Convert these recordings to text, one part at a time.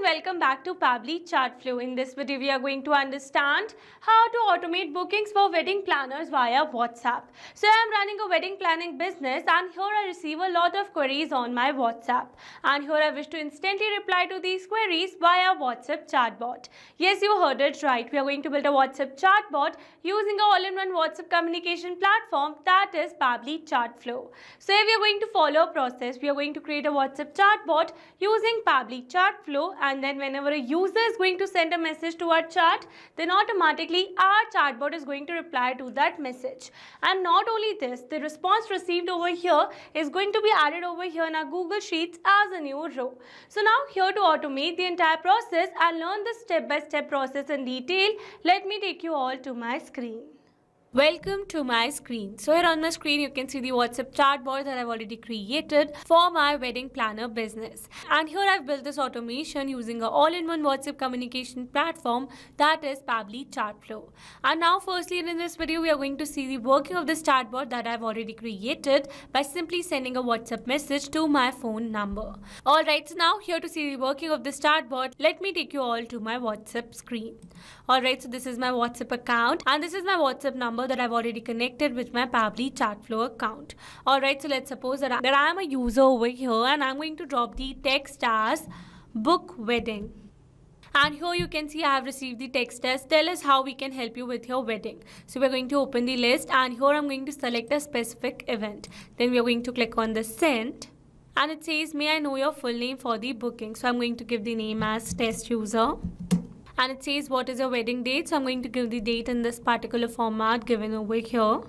welcome back to Pabbly Chartflow. In this video, we are going to understand how to automate bookings for wedding planners via WhatsApp. So I am running a wedding planning business and here I receive a lot of queries on my WhatsApp. And here I wish to instantly reply to these queries via WhatsApp chatbot. Yes, you heard it right. We are going to build a WhatsApp chatbot using an all-in-one WhatsApp communication platform that is Pabbly Chartflow. So if we are going to follow a process, we are going to create a WhatsApp chatbot using Pabbly Chartflow, and then whenever a user is going to send a message to our chat, then automatically our chatbot is going to reply to that message. And not only this, the response received over here is going to be added over here in our Google Sheets as a new row. So now here to automate the entire process and learn the step-by-step process in detail, let me take you all to my screen. Welcome to my screen. So here on my screen you can see the WhatsApp chatbot that I've already created for my wedding planner business. And here I've built this automation using an all-in-one WhatsApp communication platform that is Pabbly Chartflow. And now firstly in this video we are going to see the working of this chatbot that I've already created by simply sending a WhatsApp message to my phone number. Alright, so now here to see the working of this chatbot, let me take you all to my WhatsApp screen. Alright, so this is my WhatsApp account and this is my WhatsApp number that I've already connected with my Pabbly Chartflow account. Alright, so let's suppose that I am a user over here and I'm going to drop the text as book wedding. And here you can see I have received the text as tell us how we can help you with your wedding. So we're going to open the list and here I'm going to select a specific event. Then we are going to click on the send. And it says may I know your full name for the booking. So I'm going to give the name as test user. And it says what is your wedding date, so I'm going to give the date in this particular format given over here.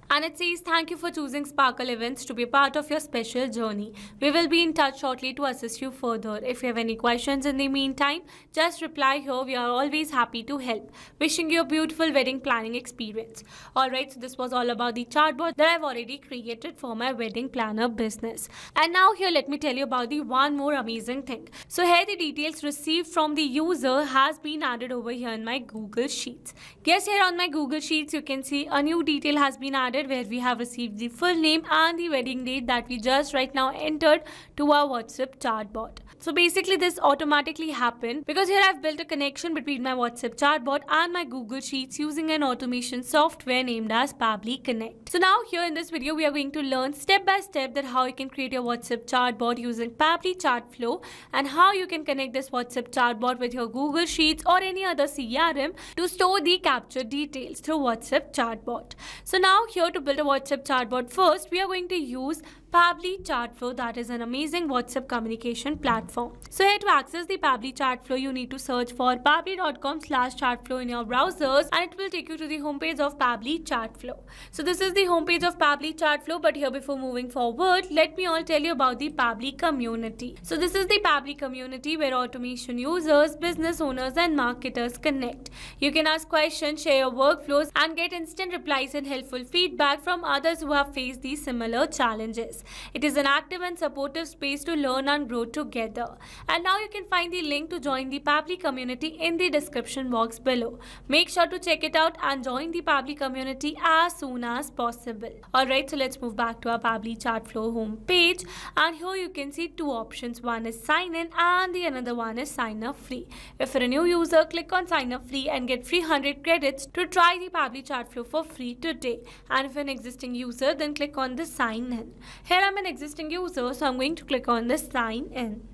And it says thank you for choosing Sparkle Events to be a part of your special journey. We will be in touch shortly to assist you further. If you have any questions in the meantime, just reply here. We are always happy to help. Wishing you a beautiful wedding planning experience. Alright, so this was all about the chatbot that I've already created for my wedding planner business. And now here let me tell you about the one more amazing thing. So here the details received from the user has been added over here in my Google Sheets. Yes, here on my Google Sheets you can see a new detail has been added where we have received the full name and the wedding date that we just right now entered to our WhatsApp chatbot. So basically this automatically happened because here I've built a connection between my WhatsApp chatbot and my Google Sheets using an automation software named as Pabbly Connect. So now here in this video we are going to learn step by step that how you can create your WhatsApp chatbot using Pabbly Chartflow and how you can connect this WhatsApp chatbot with your Google Sheets or any other CRM to store the captured details through WhatsApp chatbot. So now here to build a WhatsApp chatbot, first we are going to use Pabbly Chartflow, that is an amazing WhatsApp communication platform. So here to access the Pabbly Chartflow, you need to search for pabbly.com/chartflow in your browsers and it will take you to the homepage of Pabbly Chartflow. So this is the homepage of Pabbly Chartflow, but here before moving forward, let me all tell you about the Pabbly community. So this is the Pabbly community where automation users, business owners and marketers connect. You can ask questions, share your workflows and get instant replies and helpful feedback from others who have faced these similar challenges. It is an active and supportive space to learn and grow together. And now you can find the link to join the Pabbly community in the description box below. Make sure to check it out and join the Pabbly community as soon as possible. Alright, so let's move back to our Pabbly Chartflow homepage. And here you can see two options. One is sign in and the another one is sign up free. If you're a new user, click on sign up free and get free 100 credits to try the Pabbly Chartflow for free today. And if you're an existing user, then click on the sign in. Here I'm an existing user, so I'm going to click on the sign in.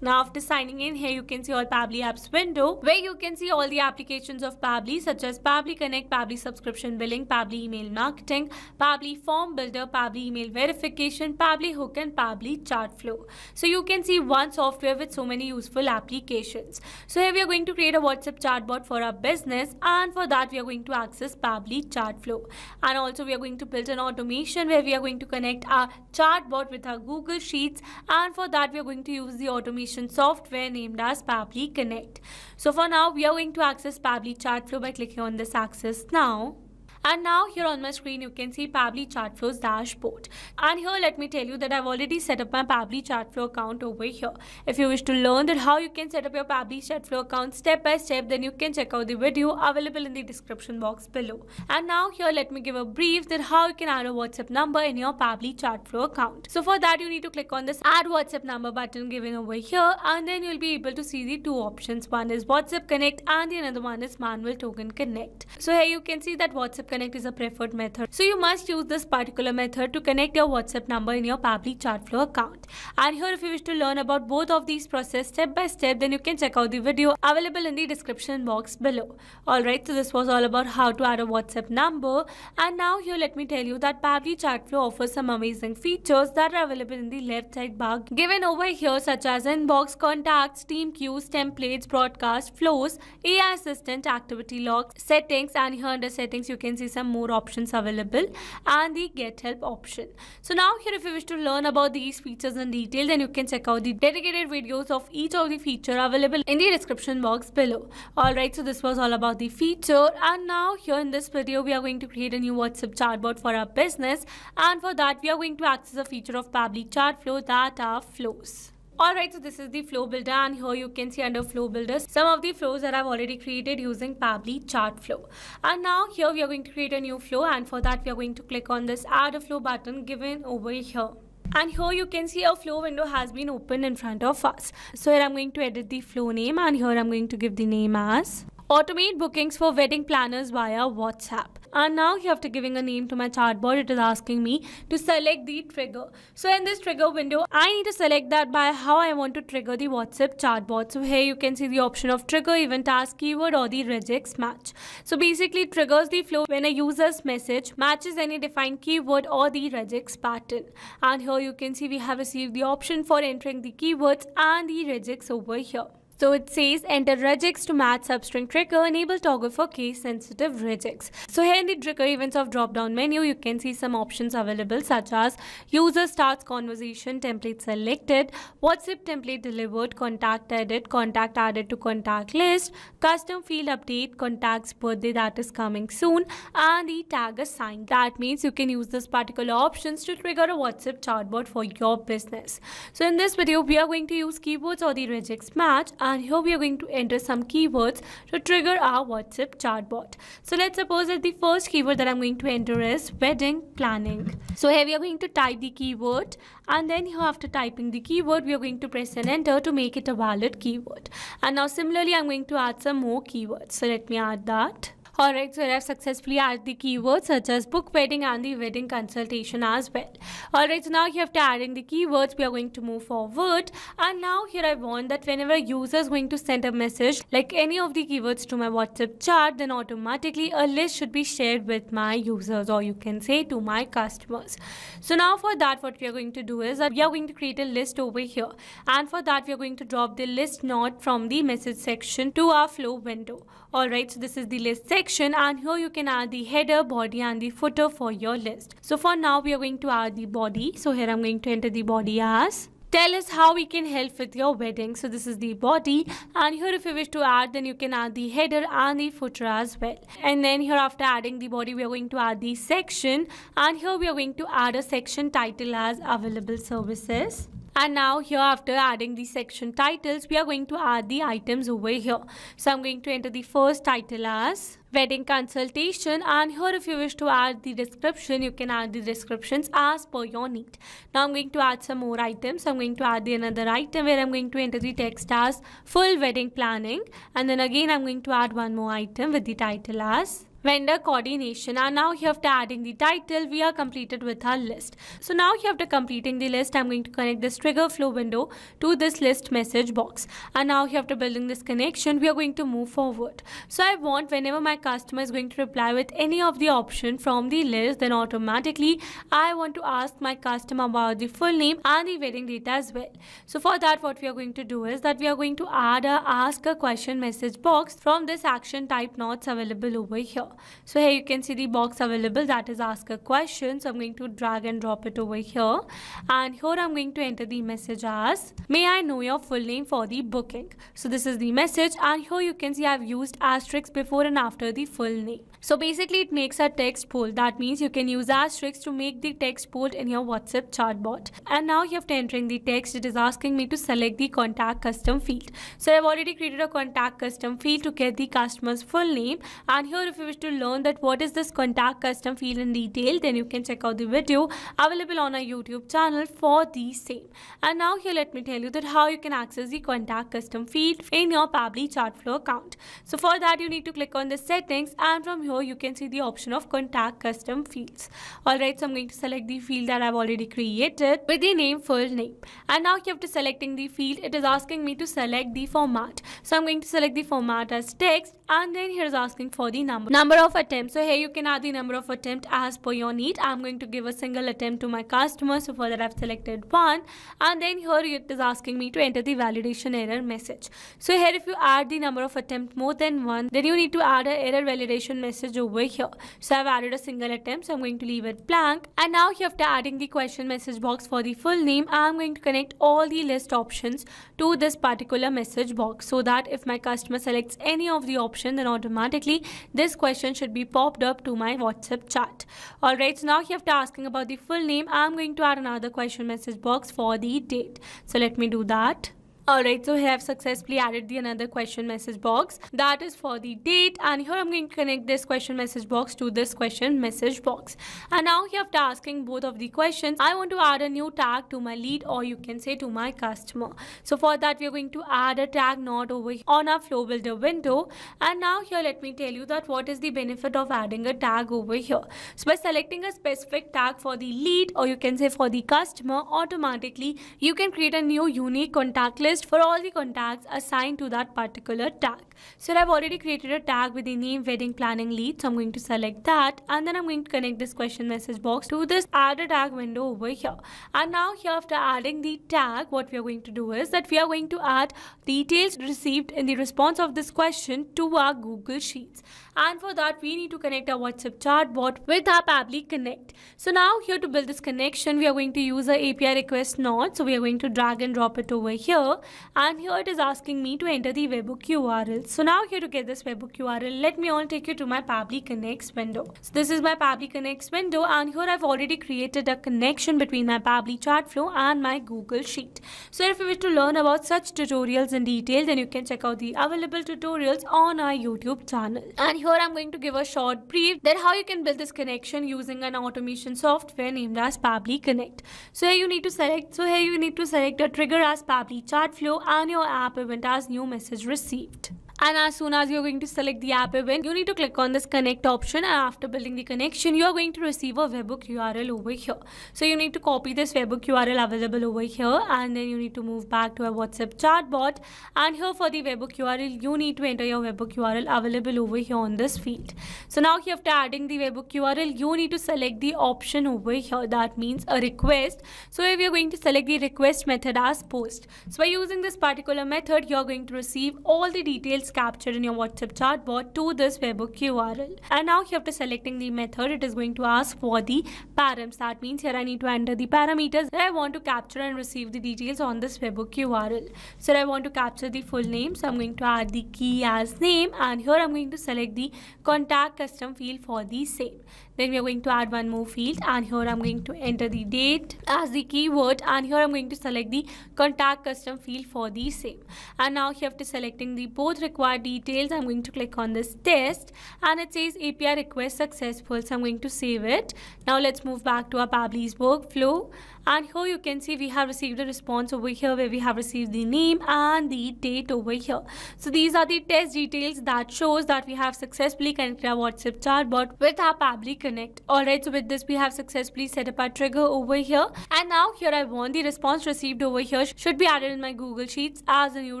Now after signing in, here you can see all Pabbly apps window where you can see all the applications of Pabbly such as Pabbly Connect, Pabbly Subscription Billing, Pabbly Email Marketing, Pabbly Form Builder, Pabbly Email Verification, Pabbly Hook and Pabbly Chartflow. So you can see one software with so many useful applications. So here we are going to create a WhatsApp chatbot for our business and for that we are going to access Pabbly Chartflow. And also we are going to build an automation where we are going to connect our chatbot with our Google Sheets and for that we are going to use the automation software named as Pabbly Connect. So for now we are going to access Pabbly Chartflow by clicking on this access now. And now here on my screen you can see Pabbly Chartflow's dashboard. And here let me tell you that I've already set up my Pabbly Chartflow account over here. If you wish to learn that how you can set up your Pabbly Chartflow account step by step, then you can check out the video available in the description box below. And now here let me give a brief that how you can add a WhatsApp number in your Pabbly Chartflow account. So for that you need to click on this add WhatsApp number button given over here, and then you'll be able to see the two options. One is WhatsApp Connect and the another one is Manual Token Connect. So here you can see that WhatsApp Connect is a preferred method. So you must use this particular method to connect your WhatsApp number in your Pabbly Chartflow account. And here if you wish to learn about both of these process step by step, then you can check out the video available in the description box below. Alright, so this was all about how to add a WhatsApp number. And now here let me tell you that Pabbly Chartflow offers some amazing features that are available in the left side bar given over here, such as inbox, contacts, team queues, templates, broadcast, flows, AI assistant, activity logs, settings, and here under settings you can see some more options available and the get help option. So now here if you wish to learn about these features in detail, then you can check out the dedicated videos of each of the feature available in the description box below. Alright, so this was all about the feature, and now here in this video we are going to create a new WhatsApp chatbot for our business, and for that we are going to access a feature of Pabbly Chartflow that are flows. Alright, so this is the flow builder, and here you can see under flow builder some of the flows that I've already created using Pabbly Chartflow. And now here we are going to create a new flow, and for that we are going to click on this add a flow button given over here. And here you can see a flow window has been opened in front of us. So here I'm going to edit the flow name, and here I'm going to give the name as Automate Bookings for Wedding Planners via WhatsApp. And now here after giving a name to my chatbot, it is asking me to select the trigger. So in this trigger window, I need to select that by how I want to trigger the WhatsApp chatbot. So here you can see the option of trigger, event, task, keyword, or the regex match. So basically it triggers the flow when a user's message matches any defined keyword or the regex pattern. And here you can see we have received the option for entering the keywords and the regex over here. So it says enter regex to match substring trigger, enable toggle for case sensitive regex. So here in the trigger events of drop down menu, you can see some options available such as user starts conversation, template selected, WhatsApp template delivered, contact edit, contact added to contact list, custom field update, contact's birthday that is coming soon, and the tag assigned. That means you can use this particular options to trigger a WhatsApp chatbot for your business. So in this video, we are going to use keywords or the regex match, and here we are going to enter some keywords to trigger our WhatsApp chatbot. So let's suppose that the first keyword that I'm going to enter is wedding planning. So here we are going to type the keyword, and then here after typing the keyword we are going to press an enter to make it a valid keyword. And now similarly I'm going to add some more keywords. So let me add that. Alright, so I have successfully added the keywords such as book wedding and the wedding consultation as well. Alright, so now here after adding the keywords, we are going to move forward. And now here I want that whenever a user is going to send a message like any of the keywords to my WhatsApp chat, then automatically a list should be shared with my users, or you can say to my customers. So now for that what we are going to do is that we are going to create a list over here. And for that we are going to drop the list node from the message section to our flow window. Alright, so this is the list section, and here you can add the header, body, and the footer for your list. So for now we are going to add the body. So here I'm going to enter the body as tell us how we can help with your wedding. So this is the body, and here if you wish to add, then you can add the header and the footer as well. And then here after adding the body we are going to add the section, and here we are going to add a section title as available services. And now here after adding the section titles, we are going to add the items over here. So I'm going to enter the first title as wedding consultation, and here if you wish to add the description, you can add the descriptions as per your need. Now I'm going to add some more items. So I'm going to add the another item where I'm going to enter the text as full wedding planning, and then again I'm going to add one more item with the title as vendor coordination. And now here after adding the title, we are completed with our list. So now here after completing the list, I'm going to connect this trigger flow window to this list message box. And now here after building this connection, we are going to move forward. So I want whenever my customer is going to reply with any of the option from the list, then automatically I want to ask my customer about the full name and the wedding date as well. So for that what we are going to do is that we are going to add a ask a question message box from this action type nodes available over here. So here you can see the box available, that is ask a question. So I'm going to drag and drop it over here, and here I'm going to enter the message as, may I know your full name for the booking. So this is the message, and here you can see I've used asterisk before and after the full name. So basically it makes a text bold. That means you can use asterisk to make the text bold in your WhatsApp chatbot. And now you have to enter in the text. It is asking me to select the contact custom field. So I've already created a contact custom field to get the customer's full name. And here if you wish to learn that what is this contact custom field in detail, then you can check out the video available on our YouTube channel for the same. And now here let me tell you that how you can access the contact custom field in your Pabbly Chartflow account. So for that you need to click on the settings, and from here you can see the option of contact custom fields. Alright, so I'm going to select the field that I've already created with the name full name. And now here after selecting the field, it is asking me to select the format. So I'm going to select the format as text, and then here is asking for the number of attempts. So here you can add the number of attempt as per your need. I'm going to give a single attempt to my customer, so for that I've selected 1, and then here it is asking me to enter the validation error message. So here if you add the number of attempt more than 1, then you need to add an error validation message over here. So I've added a single attempt, so I'm going to leave it blank. And now here after adding the question message box for the full name, I'm going to connect all the list options to this particular message box, so that if my customer selects any of the option, then automatically this question should be popped up to my WhatsApp chat. Alright, so now here after asking about the full name, I'm going to add another question message box for the date. So let me do that. Alright, so here I've successfully added the another question message box that is for the date, and here I'm going to connect this question message box to this question message box. And now here after asking both of the questions, I want to add a new tag to my lead, or you can say to my customer. So for that we are going to add a tag node over here on our flow builder window. And now here let me tell you that what is the benefit of adding a tag over here. So by selecting a specific tag for the lead, or you can say for the customer, automatically you can create a new unique contact list for all the contacts assigned to that particular tag. So I've already created a tag with the name wedding planning lead, so I'm going to select that, and then I'm going to connect this question message box to this add a tag window over here. And now here after adding the tag, what we are going to do is that we are going to add details received in the response of this question to our Google Sheets. And for that we need to connect our WhatsApp chatbot with our Pabbly Connect. So now here to build this connection, we are going to use a API request node. So we are going to drag and drop it over here, and here it is asking me to enter the webhook URL. So now here to get this webhook URL, let me all take you to my Pabbly Connects window. So this is my Pabbly Connects window, and here I've already created a connection between my Pabbly Chartflow and my Google Sheet. So if you wish to learn about such tutorials in detail, then you can check out the available tutorials on our YouTube channel. And here I'm going to give a short brief that how you can build this connection using an automation software named as Pabbly Connect. So here you need to select a trigger as Pabbly Chartflow and your app event as new message received. And as soon as you're going to select the app event, you need to click on this connect option, and after building the connection, you are going to receive a webhook URL over here. So you need to copy this webhook URL available over here, and then you need to move back to a WhatsApp chatbot, and here for the webhook URL, you need to enter your webhook URL available over here on this field. So now here after adding the webhook URL, you need to select the option over here, that means a request. So if you're going to select the request method as post. So by using this particular method, you're going to receive all the details captured in your WhatsApp chatbot to this webhook URL. And now here after selecting the method, it is going to ask for the params. That means here I need to enter the parameters that I want to capture and receive the details on this webhook URL. So I want to capture the full name, so I'm going to add the key as name, and here I'm going to select the contact custom field for the same. Then we are going to add one more field, and here I'm going to enter the date as the keyword, and here I'm going to select the contact custom field for the same. And now here after selecting the both required details, I'm going to click on this test, and it says API request successful, so I'm going to save it. Now let's move back to our Pabbly's workflow, and here you can see we have received a response over here where we have received the name and the date over here. So these are the test details that shows that we have successfully connected our WhatsApp chatbot with our Pabbly Connect. Alright, so with this we have successfully set up our trigger over here, and now here I want the response received over here should be added in my Google Sheets as a new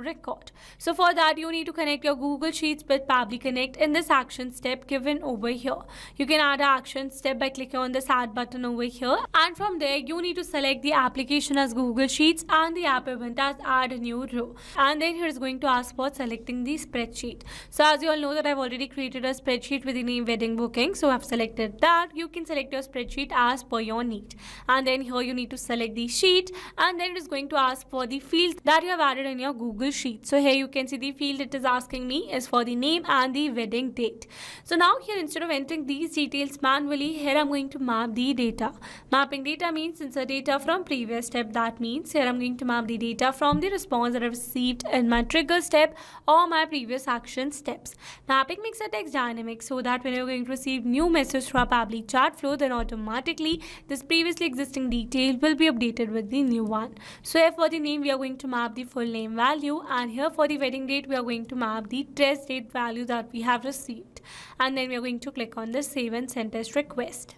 record. So for that you need to connect your Google Sheets with Pabbly Connect in this action step given over here. You can add an action step by clicking on this add button over here, and from there you need to select the application as Google Sheets and the app event as add a new row. And then here is going to ask for selecting the spreadsheet. So as you all know that I've already created a spreadsheet with the name wedding booking. So I've selected that. You can select your spreadsheet as per your need. And then here you need to select the sheet, and then it is going to ask for the fields that you have added in your Google Sheet. So here you can see the field it is asking me is for the name and the wedding date. So now here, instead of entering these details manually, here I'm going to map the data. Mapping data means insert data from previous step. That means here I'm going to map the data from the response that I've received in my trigger step or my previous action steps. Mapping makes a text dynamic so that when you're going to receive new message through our Pabbly chat flow, then automatically this previously existing detail will be updated with the new one. So here for the name we are going to map the full name value, and here for the wedding date we are going to map the test date value that we have received, and then we are going to click on the save and send test request.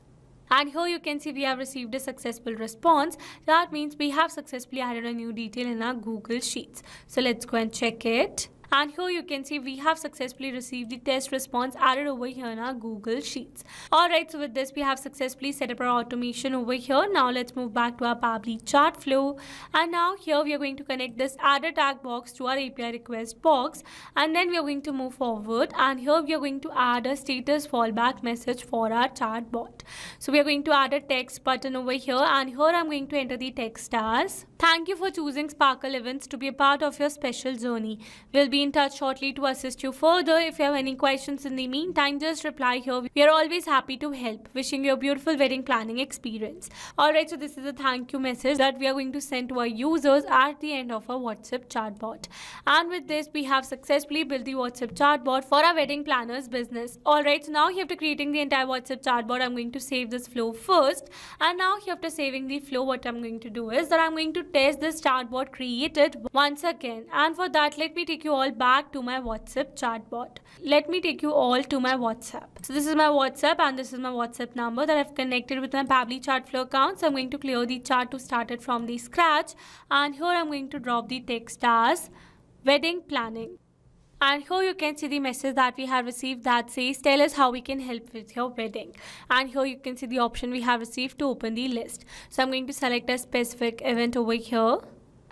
And here you can see we have received a successful response. That means we have successfully added a new detail in our Google Sheets. So let's go and check it. And here you can see we have successfully received the test response added over here in our Google Sheets. Alright, so with this we have successfully set up our automation over here. Now let's move back to our Pabbly chat flow. And now here we are going to connect this add a tag box to our API request box. And then we are going to move forward. And here we are going to add a status fallback message for our chat bot. So we are going to add a text button over here. And here I'm going to enter the text as, "Thank you for choosing Sparkle Events to be a part of your special journey. We'll be in touch shortly to assist you further. If you have any questions in the meantime, just reply here. We are always happy to help. Wishing you a beautiful wedding planning experience." Alright, so this is a thank you message that we are going to send to our users at the end of our WhatsApp chatbot. And with this, we have successfully built the WhatsApp chatbot for our wedding planners business. Alright, so now after creating the entire WhatsApp chatbot, I'm going to save this flow first. And now after saving the flow, what I'm going to do is that I'm going to test this chatbot created once again. And for that, let me take you all back to my WhatsApp chatbot. Let me take you all to my WhatsApp. So this is my WhatsApp, and this is my WhatsApp number that I've connected with my Pabbly chat flow account. So I'm going to clear the chat to start it from the scratch. And here I'm going to drop the text as wedding planning. And here you can see the message that we have received that says, "Tell us how we can help with your wedding." And here you can see the option we have received to open the list. So I'm going to select a specific event over here.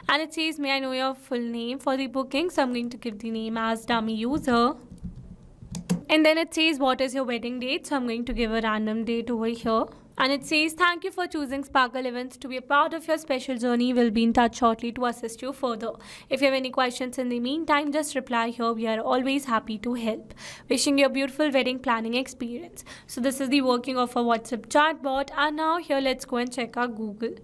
And it says, "May I know your full name for the booking?" So I'm going to give the name as dummy user. And then it says, "What is your wedding date?" So I'm going to give a random date over here. And it says, "Thank you for choosing Sparkle Events to be a part of your special journey. We'll be in touch shortly to assist you further. If you have any questions in the meantime, just reply here. We are always happy to help. Wishing you a beautiful wedding planning experience." So this is the working of our WhatsApp chatbot. And now here let's go and check our Google.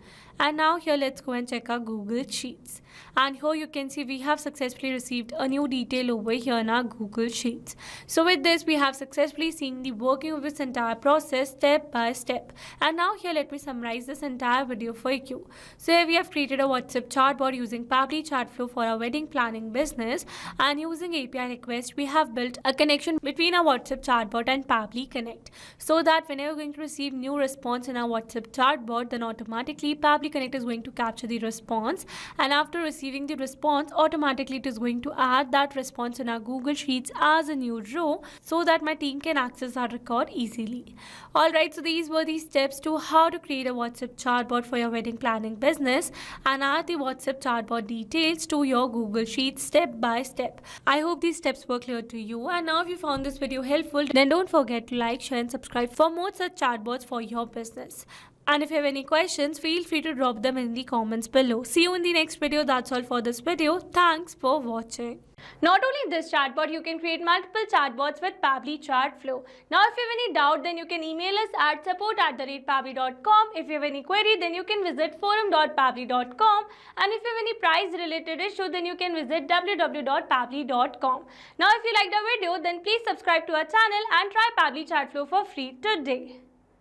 And now here let's go and check our Google Sheets. And here you can see we have successfully received a new detail over here in our Google Sheets. So with this, we have successfully seen the working of this entire process step by step. And now here let me summarize this entire video for you. So here we have created a WhatsApp chatbot using Pabbly chat flow for our wedding planning business, and using API request we have built a connection between our WhatsApp chatbot and Pabbly Connect, so that whenever we're going to receive new response in our WhatsApp chatbot, then automatically Pabbly Connect is going to capture the response, and after receiving the response, automatically it is going to add that response in our Google Sheets as a new row, so that my team can access our record easily. Alright, so these were the steps to how to create a WhatsApp chatbot for your wedding planning business and add the WhatsApp chatbot details to your Google Sheets step by step. I hope these steps were clear to you, and now if you found this video helpful, then don't forget to like, share and subscribe for more such chatbots for your business. And if you have any questions, feel free to drop them in the comments below. See you in the next video. That's all for this video. Thanks for watching. Not only this chatbot, you can create multiple chatbots with Pabbly chat flow. Now if you have any doubt, then you can email us at support@pabbly.com. If you have any query, then you can visit forum.pabbly.com. And if you have any price related issue, then you can visit www.pabbly.com. Now if you liked our video, then please subscribe to our channel and try Pabbly chat flow for free today.